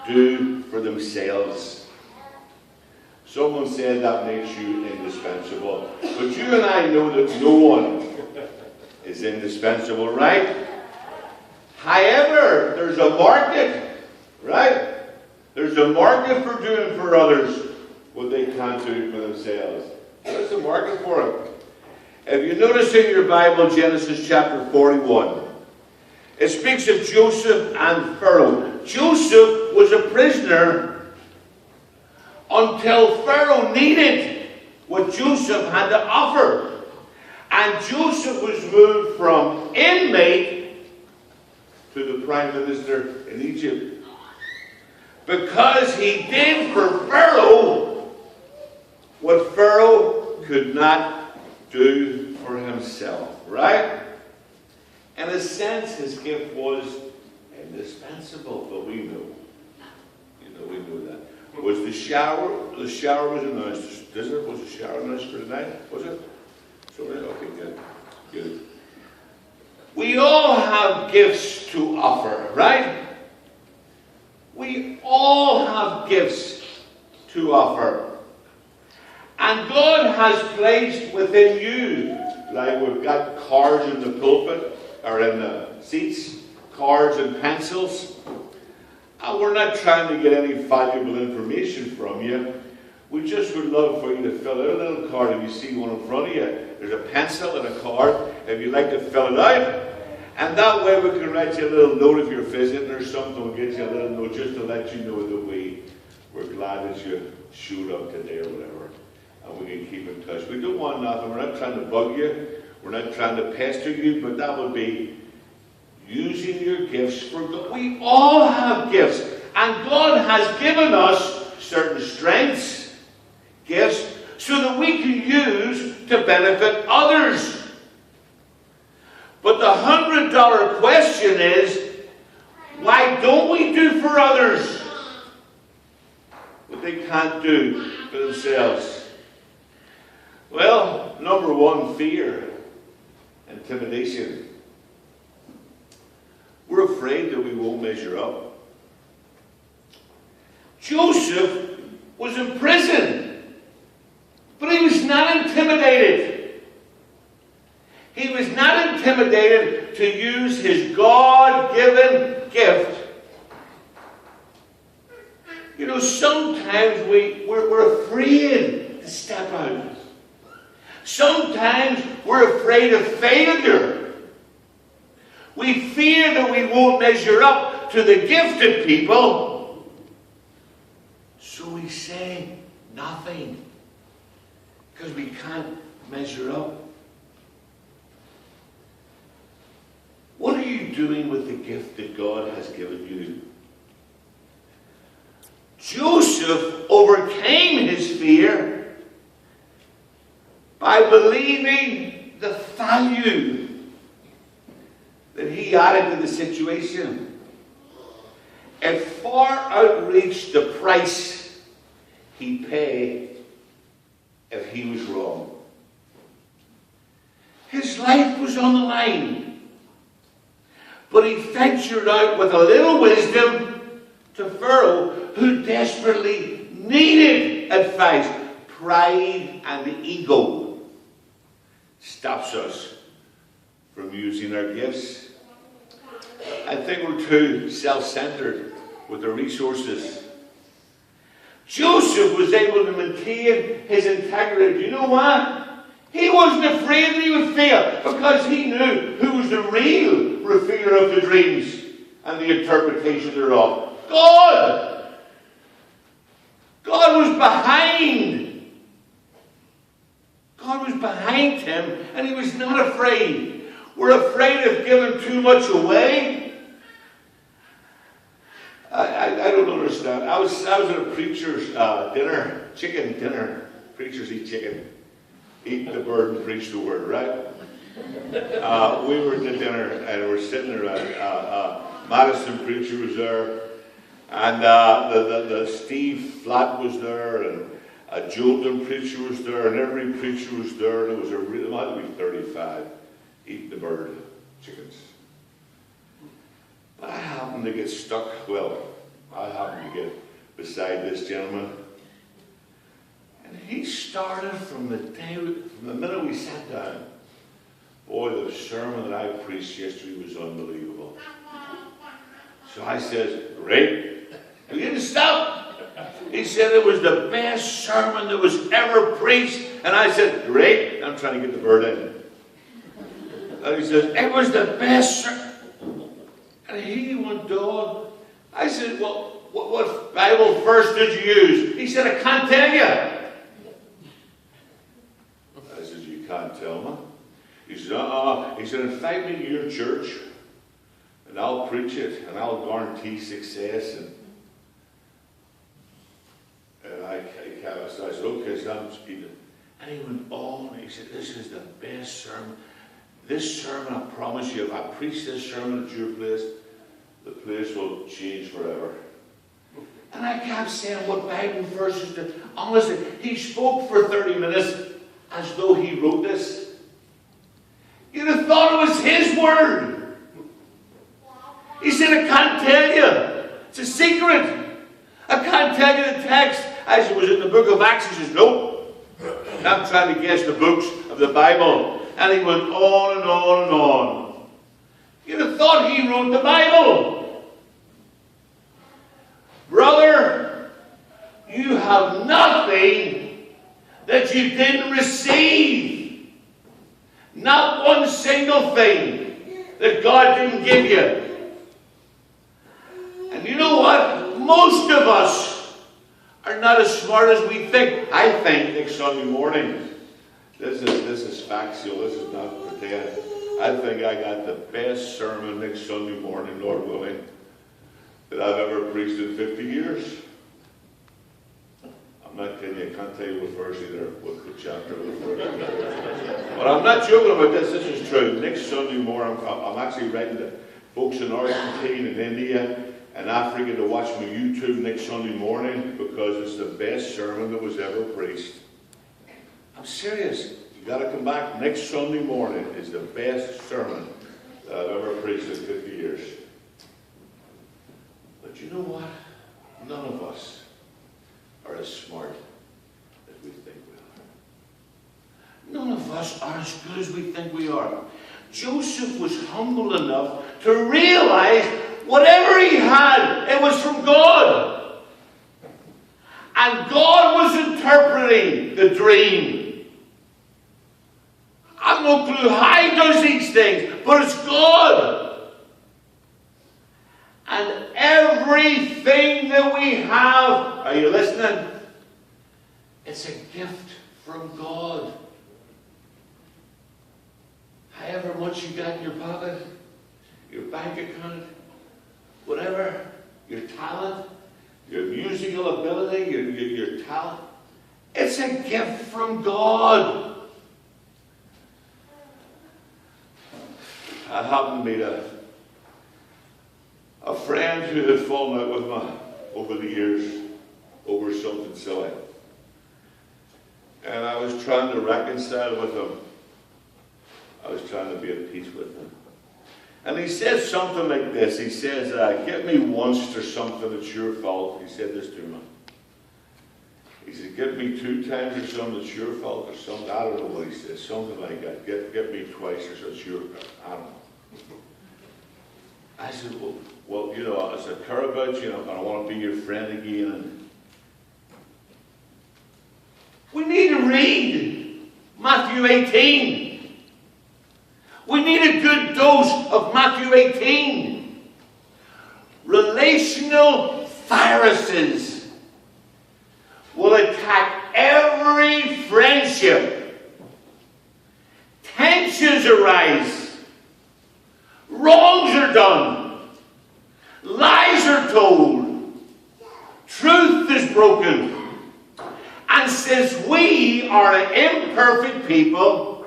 do for themselves. Someone said that makes you indispensable. But you and I know that no one is indispensable, right? However, there's a market, right? There's a market for doing for others what they can't do for themselves. There's a market for it. If you notice in your Bible, Genesis chapter 41, it speaks of Joseph and Pharaoh. Joseph was a prisoner until Pharaoh needed what Joseph had to offer. And Joseph was moved from inmate to the prime minister in Egypt. Because he did for Pharaoh what Pharaoh could not do for himself. Right? In a sense, his gift was indispensable, but we know. We know that. Was the shower was announced. Was the shower announced for tonight? Was it? So, okay, good. Good. We all have gifts to offer, right? We all have gifts to offer. And God has placed within you, like we've got cards in the pulpit, or in the seats, cards and pencils. And we're not trying to get any valuable information from you. We just would love for you to fill out a little card. If you see one in front of you, there's a pencil and a card. If you'd like to fill it out, and that way we can write you a little note if you're visiting or something. We'll get you a little note just to let you know that we're glad that you showed up today or whatever. And we can keep in touch. We don't want nothing. We're not trying to bug you. We're not trying to pester you. But that would be using your gifts for God. We all have gifts. And God has given us certain strengths, gifts, so that we can use to benefit others. But the $100 question is, why don't we do for others what they can't do for themselves? Well, number one, fear, intimidation. We're afraid that we won't measure up. Joseph was in prison, but he was not intimidated. He was not intimidated to use his God-given gift. Sometimes we're afraid to step out. Sometimes we're afraid of failure. We fear that we won't measure up to the gifted people. So we say nothing. Because we can't measure up. What are you doing with the gift that God has given you? Joseph overcame his fear by believing the value that he added to the situation. It far outreached the price he paid if he was wrong. His life was on the line. But he ventured out with a little wisdom to Pharaoh, who desperately needed advice. Pride and ego stops us from using our gifts. I think we're too self-centered with our resources. Joseph was able to maintain his integrity. Do you know why? He wasn't afraid that he would fail, because he knew who was the real revealer of the dreams and the interpretation thereof. God! God was behind. God was behind him, and he was not afraid. We're afraid of giving too much away. I don't understand. I was at a preacher's dinner, chicken dinner. Preachers eat chicken. Eat the bird and preach the word, right? We were at the dinner, and we're sitting around. Madison preacher was there, and the Steve Flatt was there, and a Jolton preacher was there, and every preacher was there, and it was there might be 35 eating the bird, chickens. But I happened to get stuck. Well, I happened to beside this gentleman. And he started from the minute we sat down. Boy, the sermon that I preached yesterday was unbelievable. So I said, great. And he didn't stop. He said it was the best sermon that was ever preached. And I said, great. I'm trying to get the bird in. And he says, it was the best sermon. And he went on. I said, well, what Bible verse did you use? He said, I can't tell you. I said, you can't tell me? He said, He said, invite me to your church, and I'll preach it, and I'll guarantee success. And I said, okay, so I'm speaking. And he went on. He said, this is the best sermon. This sermon, I promise you, if I preach this sermon at your place, the place will change forever. And I kept saying, what Bible verses did. Honestly, he spoke for 30 minutes as though he wrote this. You'd have thought it was his word. He said, I can't tell you. It's a secret. I can't tell you the text. As it was in the book of Acts, he says, nope. I'm trying to guess the books of the Bible. And he went on and on and on. You'd have thought he wrote the Bible. Brother, you have nothing that you didn't receive. Not one single thing that God didn't give you. And you know what? Most of us are not as smart as we think. I think next Sunday morning, this is factual, this is not pretend. I think I got the best sermon next Sunday morning, Lord willing, that I've ever preached in 50 years. I'm not telling you, I can't tell you what verse either, what the chapter, what verse. But I'm not joking about this, this is true. Next Sunday morning, I'm actually writing to folks in Argentina and India and Africa to watch my YouTube next Sunday morning because it's the best sermon that was ever preached. I'm serious. You got to come back next Sunday morning. It's the best sermon that I've ever preached in 50 years. But you know what? None of us are as smart as we think we are. None of us are as good as we think we are. Joseph was humble enough to realize whatever he had, it was from God. And God was interpreting the dream. I've no clue how he does these things, but it's God. And everything that we have, are you listening? It's a gift from God. However much you got in your pocket, your bank account, whatever, your talent, your musical ability, your talent, it's a gift from God. I happened to meet a friend who had fallen out with me over the years, over something silly. And I was trying to reconcile with him. I was trying to be at peace with him. And he says something like this. He says, get me once or something, it's your fault. He said this to me. He said, get me 2 times or something, it's your fault, or something. I don't know what he says. Something like that. Get me twice or something, it's your fault. I don't know. I said, well, you know, as I care about you, and I want to be your friend again. And we need to read Matthew 18. We need a good dose of Matthew 18. Relational viruses will attack every friendship. Tensions arise. Wrongs are done. Lies are told. Truth is broken. And since we are an imperfect people,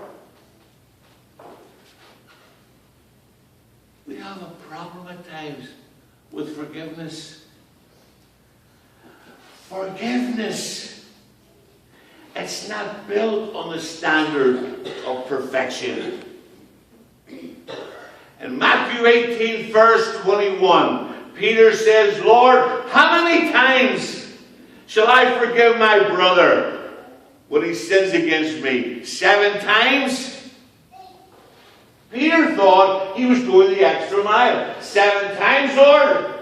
we have a problem at times with forgiveness. Forgiveness. It's not built on the standard of perfection. In Matthew 18, verse 21, Peter says, Lord, how many times Shall I forgive my brother when he sins against me 7 times? Peter thought he was going the extra mile. 7 times, Lord.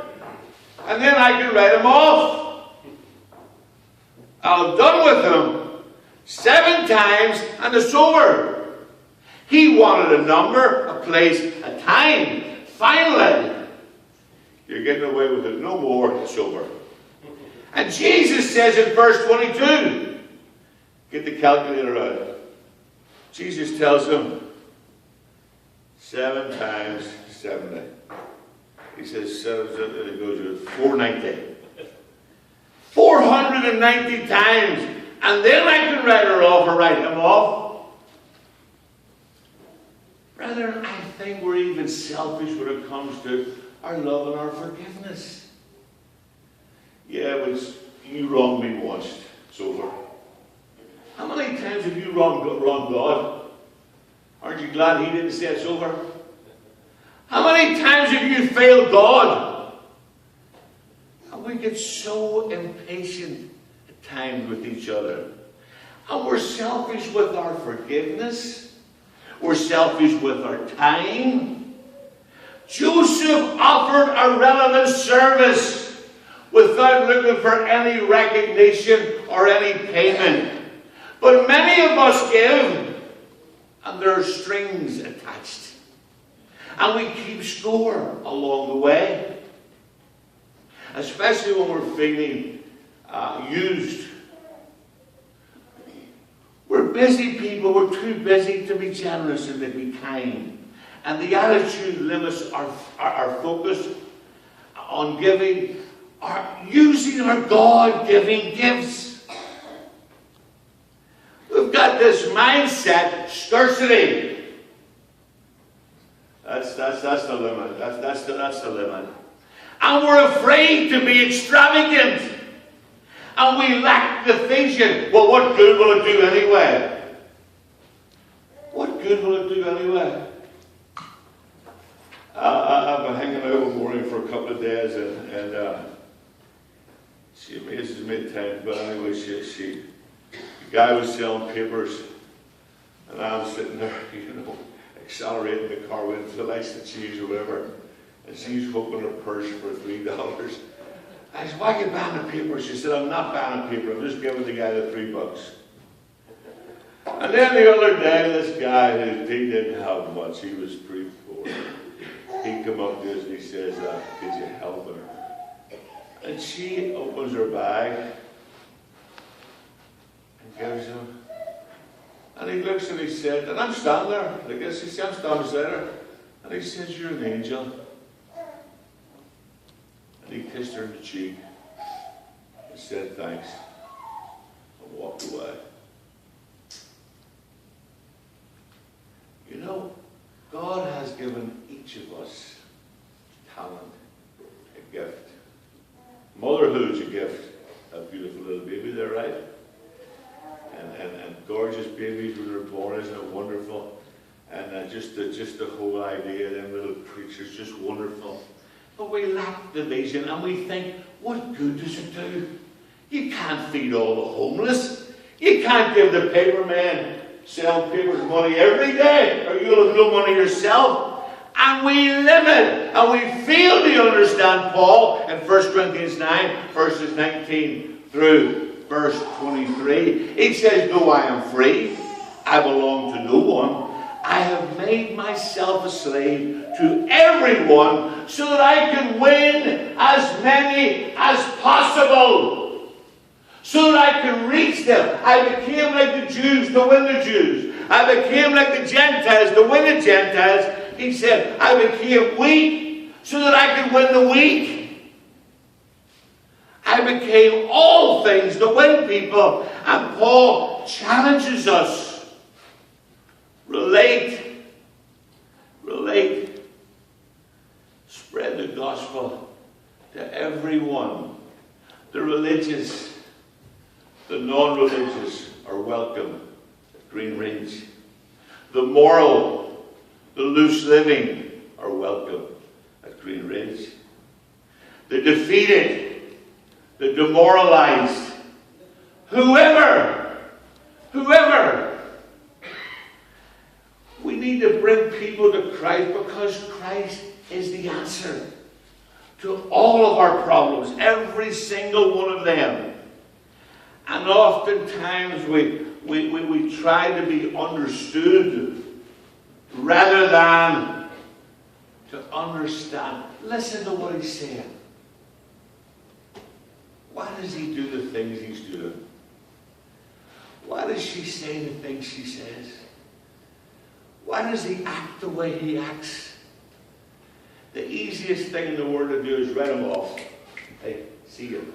And then I can write him off. I'm done with him. 7 times and it's over. He wanted a number, a place, a time. Finally, you're getting away with it. No more, it's over. And Jesus says in verse 22, get the calculator out. Jesus tells him, 7 times 70. He says, it goes to 490. 490 times. And then I can write her off or write him off. Brethren, I think we're even selfish when it comes to our love and our forgiveness. Yeah, but you wronged me once. It's over. How many times have you wronged God? Aren't you glad he didn't say it's over? How many times have you failed God? And we get so impatient at times with each other. And we're selfish with our forgiveness. We're selfish with our time. Joseph offered a relevant service without looking for any recognition or any payment. But many of us give, and there are strings attached. And we keep score along the way. Especially when we're feeling used. We're busy people. We're too busy to be generous and to be kind. And the attitude limits our focus on giving, using our God-giving gifts. We've got this mindset, scarcity. That's the limit. That's the limit. And we're afraid to be extravagant. And we lack the vision. Well, what good will it do anyway? What good will it do anyway? I've been hanging out with Maureen for a couple of days, and she amazes me at times. But anyway, the guy was selling papers, and I'm sitting there, accelerating the car with the lights of cheese or whatever, and she's hoping her purse for $3. I said, why are you buying the paper? She said, I'm not buying the paper, I'm just giving the guy the $3. And then the other day, this guy, he didn't have much, he was pretty poor. He come up to us and he says, could you help her? And she opens her bag and gives him. And he looks and he said, and I'm standing there, I guess he said, I'm standing beside her. And he says, you're an angel. And he kissed her in the cheek and said, thanks, and walked away. You know, God has given each of us talent, a gift. Motherhood's a gift. A beautiful little baby there, right? And gorgeous babies when they're born, isn't it wonderful? And just the whole idea, them little creatures, just wonderful. But we lack the vision, and we think, what good does it do? You can't feed all the homeless. You can't give the paperman selling papers money every day, or you'll have no money yourself. And we limit, and we fail to understand Paul in 1 Corinthians 9, verses 19 through verse 23. He says, though I am free, I belong to no one. I have made myself a slave to everyone so that I can win as many as possible. So that I can reach them. I became like the Jews to win the Jews. I became like the Gentiles to win the Gentiles. He said, I became weak so that I could win the weak. I became all things to win people. And Paul challenges us. Relate. Spread the gospel to everyone. The religious, the non-religious are welcome at Green Ridge. The moral, the loose living are welcome at Green Ridge. The defeated, the demoralized, Whoever. We need to bring people to Christ because Christ is the answer to all of our problems, every single one of them. And oftentimes we try to be understood rather than to understand. Listen to what he's saying. Why does he do the things he's doing? Why does she say the things she says? Why does he act the way he acts? The easiest thing in the world to do is write him off. Hey, see you.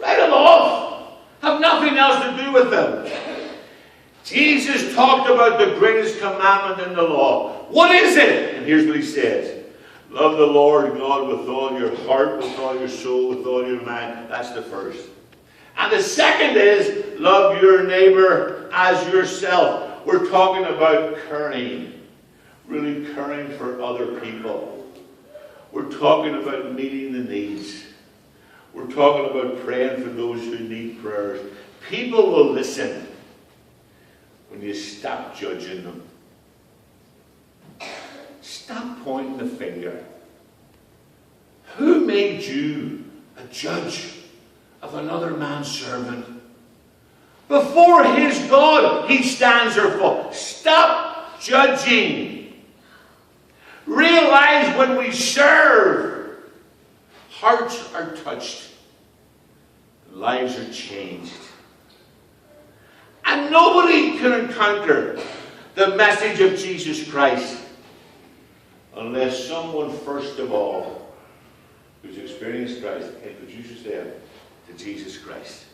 Write him off. Have nothing else to do with them. Jesus talked about the greatest commandment in the law. What is it? And here's what he says. Love the Lord God with all your heart, with all your soul, with all your mind. That's the first. And the second is love your neighbor as yourself. We're talking about caring. Really caring for other people. We're talking about meeting the needs. We're talking about praying for those who need prayers. People will listen when you stop judging them. Stop pointing the finger. Who made you a judge of another man's servant? Before his God, he stands or falls. Stop judging. Realize when we serve, hearts are touched, lives are changed. And nobody can encounter the message of Jesus Christ unless someone, first of all, who's experienced Christ, introduces them to Jesus Christ.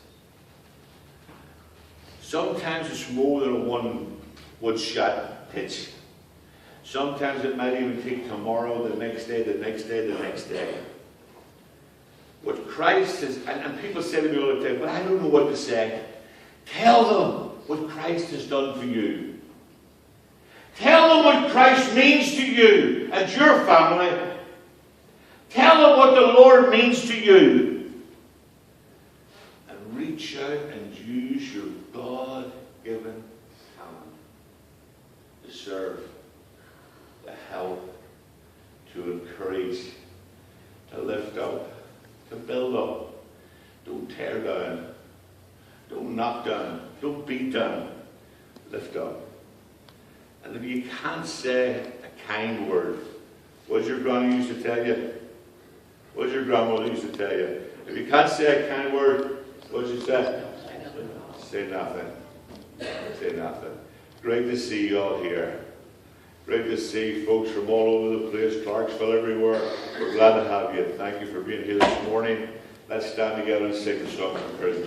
Sometimes it's more than a one-shot pitch. Sometimes it might even take tomorrow, the next day, the next day, the next day. What Christ is, and people say to me all the time, but I don't know what to say. Tell them what Christ has done for you. Tell them what Christ means to you and your family. Tell them what the Lord means to you. And reach out and use your God-given talent to serve, to help, to encourage, to lift up, to build up. Don't tear down. Don't knock down. Don't beat down. Lift up. And if you can't say a kind word, what's your granny used to tell you? What's your grandmother used to tell you? If you can't say a kind word, what'd you say? Say nothing. Say nothing. Great to see you all here. Great to see folks from all over the place, Clarksville, everywhere. We're glad to have you. Thank you for being here this morning. Let's stand together and sing the song of praise.